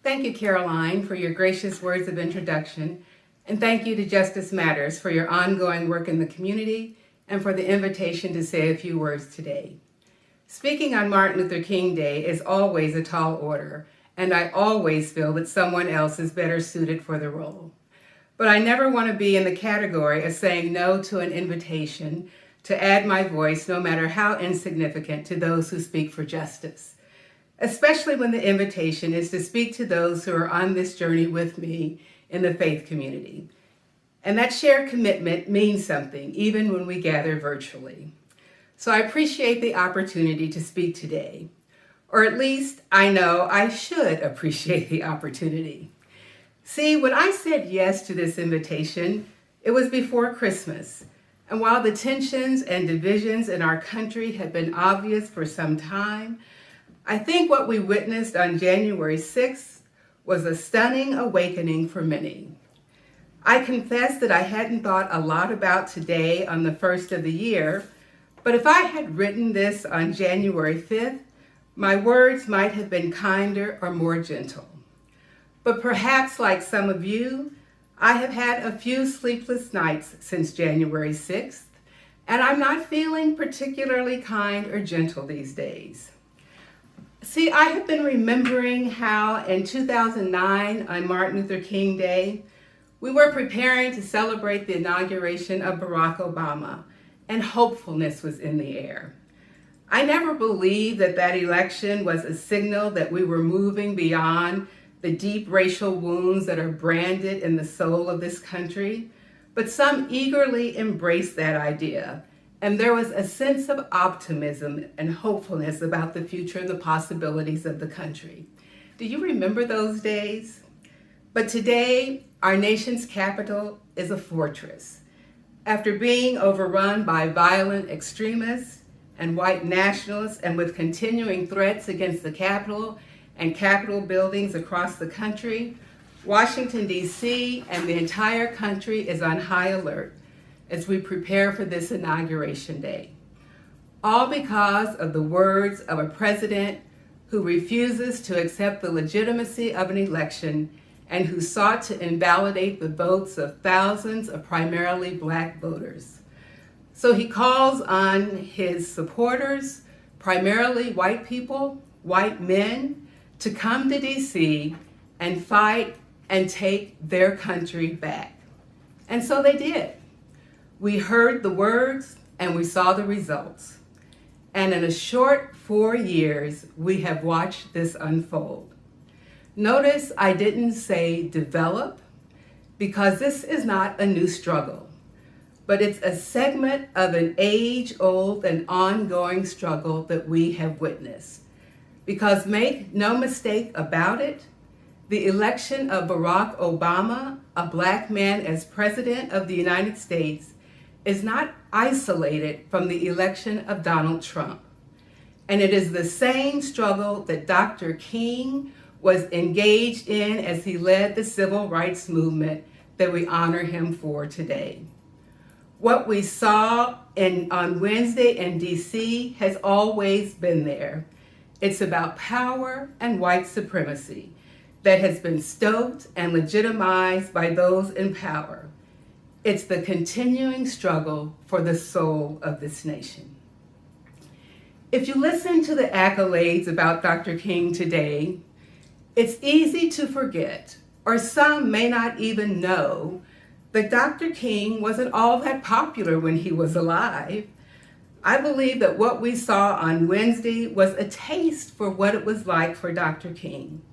Thank you, Caroline, for your gracious words of introduction, and thank you to Justice Matters for your ongoing work in the community and for the invitation to say a few words today. Speaking on Martin Luther King Day is always a tall order, and I always feel that someone else is better suited for the role. But I never want to be in the category of saying no to an invitation to add my voice, no matter how insignificant, to those who speak for justice, especially when the invitation is to speak to those who are on this journey with me in the faith community. And that shared commitment means something, even when we gather virtually. So I appreciate the opportunity to speak today, or at least I know I should appreciate the opportunity. See, when I said yes to this invitation, it was before Christmas. And while the tensions and divisions in our country had been obvious for some time, I think what we witnessed on January 6th was a stunning awakening for many. I confess that I hadn't thought a lot about today on the first of the year, but if I had written this on January 5th, my words might have been kinder or more gentle. But perhaps like some of you, I have had a few sleepless nights since January 6th, and I'm not feeling particularly kind or gentle these days. See, I have been remembering how in 2009 on Martin Luther King Day, we were preparing to celebrate the inauguration of Barack Obama, and hopefulness was in the air. I never believed that that election was a signal that we were moving beyond the deep racial wounds that are branded in the soul of this country, but some eagerly embraced that idea. And there was a sense of optimism and hopefulness about the future and the possibilities of the country. Do you remember those days? But today, our nation's capital is a fortress. After being overrun by violent extremists and white nationalists, and with continuing threats against the Capitol and Capitol buildings across the country, Washington, D.C. and the entire country is on high alert as we prepare for this inauguration day. All because of the words of a president who refuses to accept the legitimacy of an election and who sought to invalidate the votes of thousands of primarily Black voters. So he calls on his supporters, primarily white people, white men, to come to DC and fight and take their country back. And so they did. We heard the words and we saw the results. And in a short 4 years, we have watched this unfold. Notice I didn't say develop, because this is not a new struggle, but it's a segment of an age-old and ongoing struggle that we have witnessed. Because make no mistake about it, the election of Barack Obama, a Black man as President of the United States, is not isolated from the election of Donald Trump. And it is the same struggle that Dr. King was engaged in as he led the civil rights movement that we honor him for today. What we saw on Wednesday in DC has always been there. It's about power and white supremacy that has been stoked and legitimized by those in power. It's the continuing struggle for the soul of this nation. If you listen to the accolades about Dr. King today, it's easy to forget, or some may not even know, that Dr. King wasn't all that popular when he was alive. I believe that what we saw on Wednesday was a taste for what it was like for Dr. King.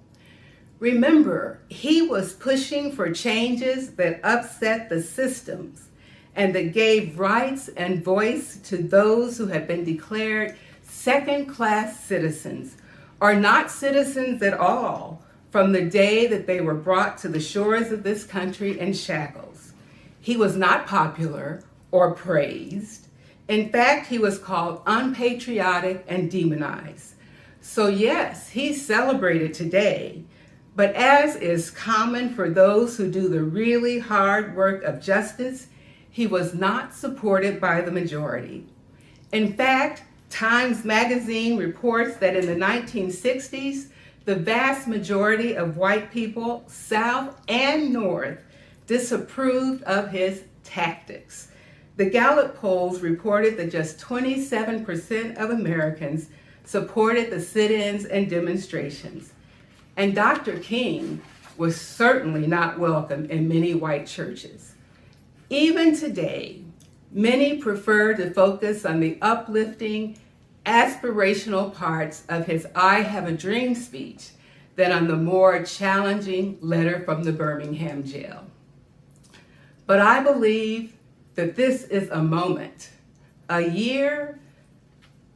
Remember, he was pushing for changes that upset the systems and that gave rights and voice to those who had been declared second-class citizens, or not citizens at all, from the day that they were brought to the shores of this country in shackles. He was not popular or praised. In fact, he was called unpatriotic and demonized. So yes, he's celebrated today, but as is common for those who do the really hard work of justice, he was not supported by the majority. In fact, Times Magazine reports that in the 1960s, the vast majority of white people, South and North, disapproved of his tactics. The Gallup polls reported that just 27% of Americans supported the sit-ins and demonstrations. And Dr. King was certainly not welcome in many white churches. Even today, many prefer to focus on the uplifting, aspirational parts of his I Have a Dream speech than on the more challenging letter from the Birmingham jail. But I believe that this is a moment, a year,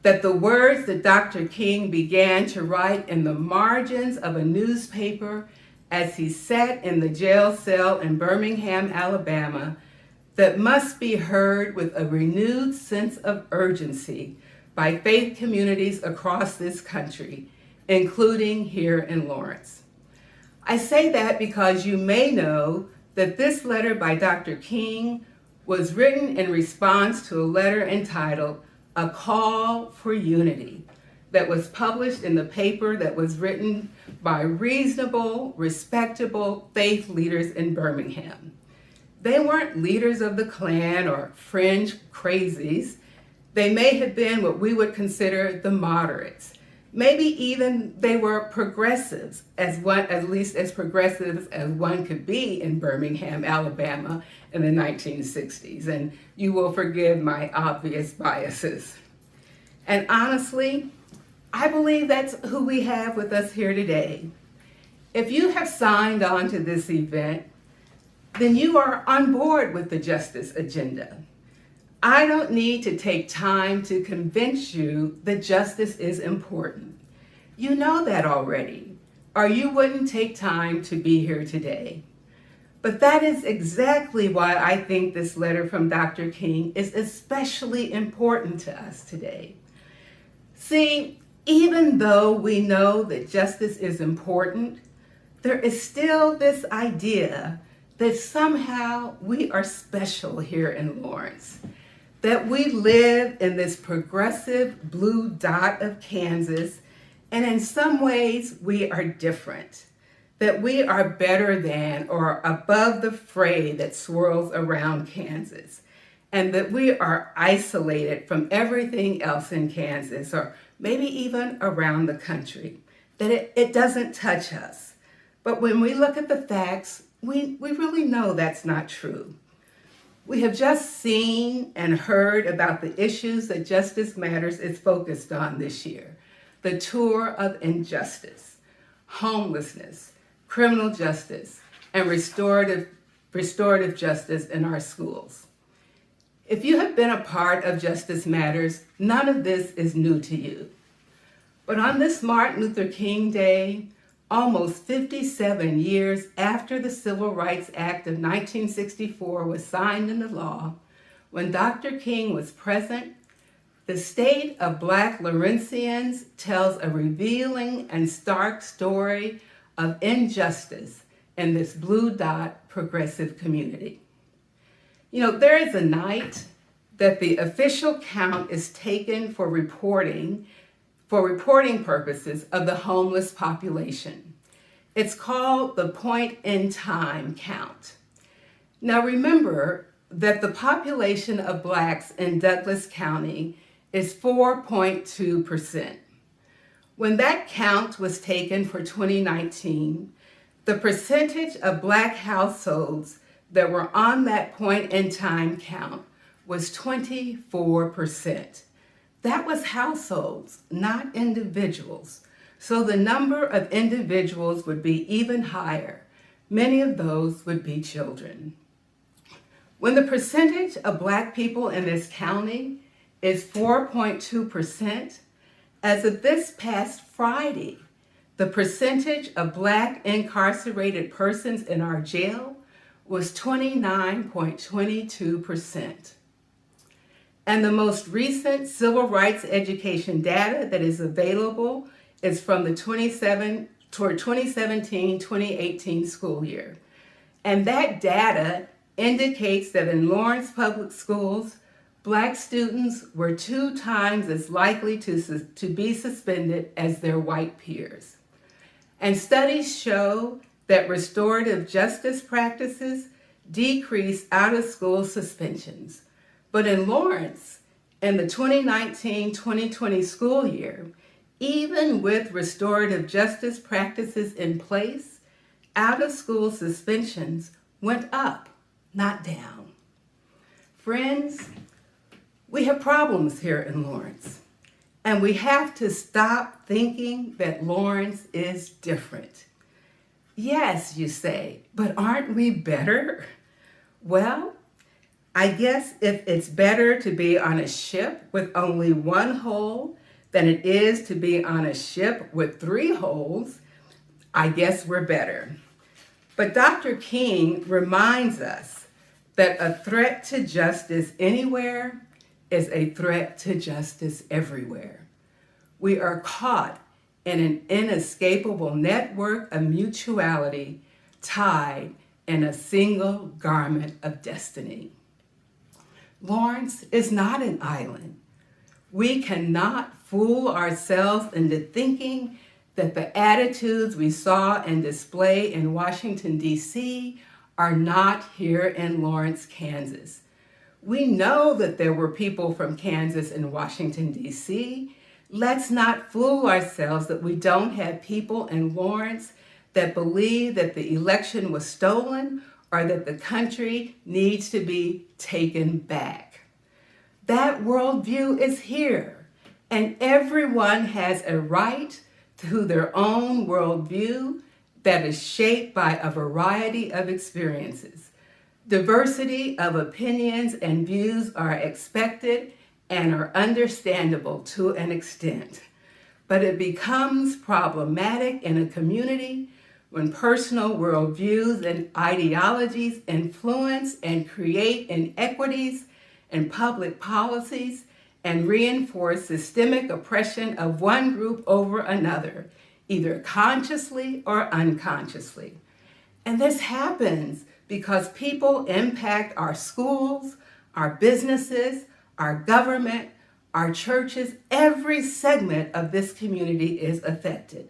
that the words that Dr. King began to write in the margins of a newspaper as he sat in the jail cell in Birmingham, Alabama, that must be heard with a renewed sense of urgency by faith communities across this country, including here in Lawrence. I say that because you may know that this letter by Dr. King was written in response to a letter entitled A Call for Unity that was published in the paper that was written by reasonable, respectable faith leaders in Birmingham. They weren't leaders of the Klan or fringe crazies. They may have been what we would consider the moderates. Maybe even they were progressives, at least as progressives as one could be in Birmingham, Alabama in the 1960s. And you will forgive my obvious biases. And honestly, I believe that's who we have with us here today. If you have signed on to this event, then you are on board with the justice agenda. I don't need to take time to convince you that justice is important. You know that already, or you wouldn't take time to be here today. But that is exactly why I think this letter from Dr. King is especially important to us today. See, even though we know that justice is important, there is still this idea that somehow we are special here in Lawrence, that we live in this progressive blue dot of Kansas, and in some ways we are different, that we are better than or above the fray that swirls around Kansas, and that we are isolated from everything else in Kansas, or maybe even around the country, that it doesn't touch us. But when we look at the facts, we really know that's not true. We have just seen and heard about the issues that Justice Matters is focused on this year. The tour of injustice, homelessness, criminal justice, and restorative justice in our schools. If you have been a part of Justice Matters, none of this is new to you. But on this Martin Luther King Day, almost 57 years after the Civil Rights Act of 1964 was signed into law, when Dr. King was present, the state of Black Lawrencians tells a revealing and stark story of injustice in this blue dot progressive community. You know, there is a night that the official count is taken for reporting purposes of the homeless population. It's called the point in time count. Now remember that the population of Blacks in Douglas County is 4.2%. When that count was taken for 2019, the percentage of Black households that were on that point in time count was 24%. That was households, not individuals. So the number of individuals would be even higher. Many of those would be children. When the percentage of Black people in this county is 4.2%, as of this past Friday, the percentage of Black incarcerated persons in our jail was 29.22%. And the most recent civil rights education data that is available is from the 2017-2018 school year. And that data indicates that in Lawrence Public Schools, Black students were 2 times as likely to be suspended as their white peers. And studies show that restorative justice practices decrease out-of-school suspensions. But in Lawrence, in the 2019-2020 school year, even with restorative justice practices in place, out-of-school suspensions went up, not down. Friends, we have problems here in Lawrence, and we have to stop thinking that Lawrence is different. Yes, you say, but aren't we better? Well, I guess if it's better to be on a ship with only one hole than it is to be on a ship with 3 holes, I guess we're better. But Dr. King reminds us that a threat to justice anywhere is a threat to justice everywhere. We are caught in an inescapable network of mutuality tied in a single garment of destiny. Lawrence is not an island. We cannot fool ourselves into thinking that the attitudes we saw and display in Washington, D.C. are not here in Lawrence, Kansas. We know that there were people from Kansas in Washington, D.C. Let's not fool ourselves that we don't have people in Lawrence that believe that the election was stolen or that the country needs to be taken back. That worldview is here, and everyone has a right to their own worldview that is shaped by a variety of experiences. Diversity of opinions and views are expected and are understandable to an extent, but it becomes problematic in a community when personal worldviews and ideologies influence and create inequities in public policies and reinforce systemic oppression of one group over another, either consciously or unconsciously. And this happens because people impact our schools, our businesses, our government, our churches. Every segment of this community is affected.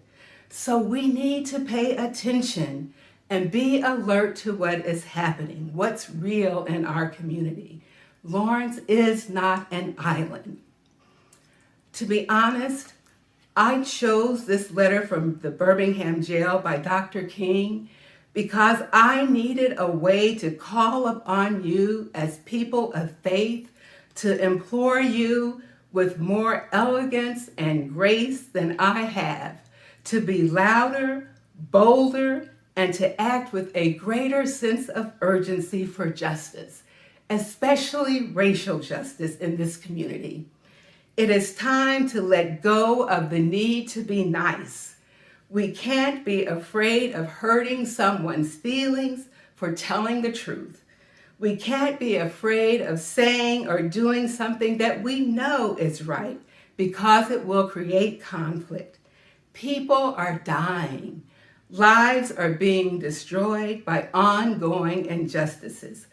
So we need to pay attention and be alert to what is happening, what's real in our community. Lawrence is not an island. To be honest, I chose this letter from the Birmingham jail by Dr. King because I needed a way to call upon you as people of faith to implore you with more elegance and grace than I have, to be louder, bolder, and to act with a greater sense of urgency for justice, especially racial justice in this community. It is time to let go of the need to be nice. We can't be afraid of hurting someone's feelings for telling the truth. We can't be afraid of saying or doing something that we know is right because it will create conflict. People are dying. Lives are being destroyed by ongoing injustices.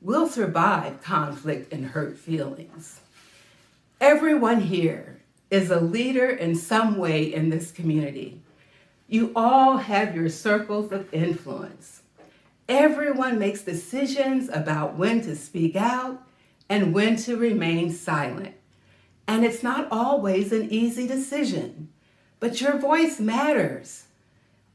We'll survive conflict and hurt feelings. Everyone here is a leader in some way in this community. You all have your circles of influence. Everyone makes decisions about when to speak out and when to remain silent. And it's not always an easy decision, but your voice matters.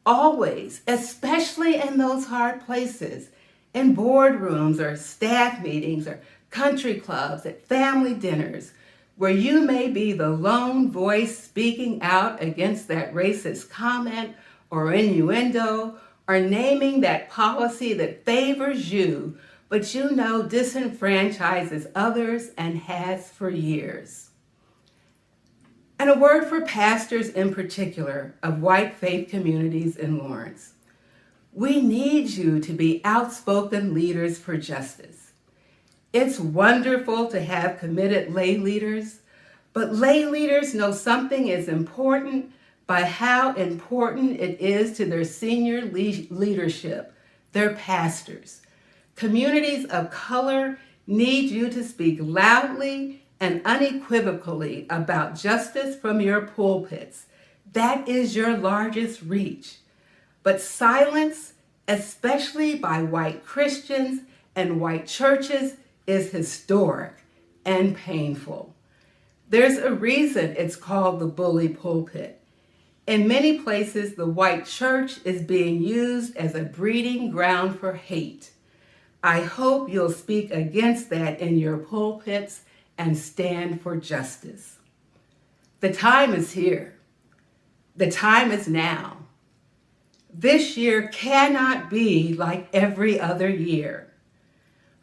Always, especially in those hard places, in boardrooms or staff meetings or country clubs, at family dinners, where you may be the lone voice speaking out against that racist comment or innuendo, or naming that policy that favors you, but you know disenfranchises others and has for years. And a word for pastors in particular of white faith communities in Lawrence. We need you to be outspoken leaders for justice. It's wonderful to have committed lay leaders, but lay leaders know something is important by how important it is to their senior leadership, their pastors. Communities of color need you to speak loudly and unequivocally about justice from your pulpits. That is your largest reach. But silence, especially by white Christians and white churches, is historic and painful. There's a reason it's called the bully pulpit. In many places, the white church is being used as a breeding ground for hate. I hope you'll speak against that in your pulpits and stand for justice. The time is here. The time is now. This year cannot be like every other year.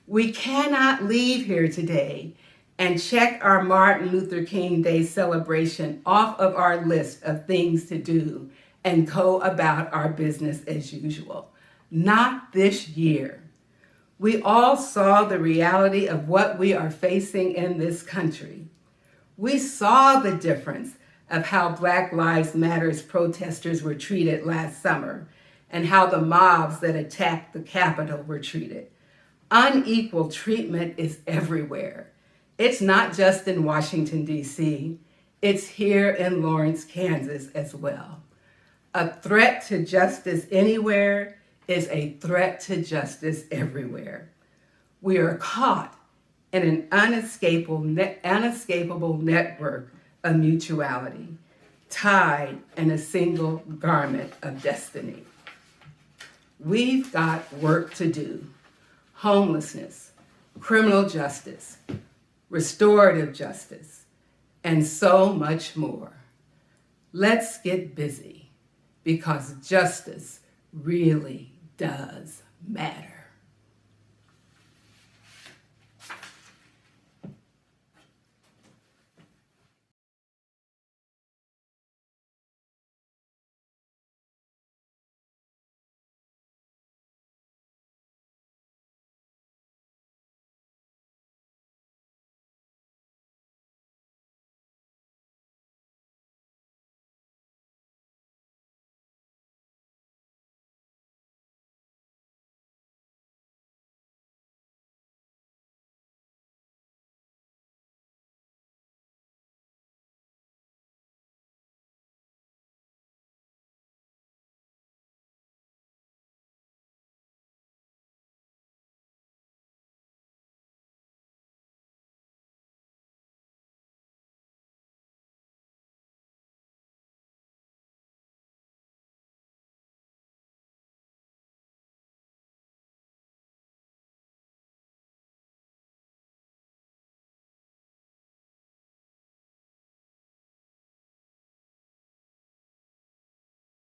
We cannot leave here today and check our Martin Luther King Day celebration off of our list of things to do and go about our business as usual. Not this year. We all saw the reality of what we are facing in this country. We saw the difference of how Black Lives Matter's protesters were treated last summer and how the mobs that attacked the Capitol were treated. Unequal treatment is everywhere. It's not just in Washington, D.C., it's here in Lawrence, Kansas as well. A threat to justice anywhere is a threat to justice everywhere. We are caught in an unescapable network of mutuality, tied in a single garment of destiny. We've got work to do. Homelessness, criminal justice, restorative justice, and so much more. Let's get busy because justice really does matter.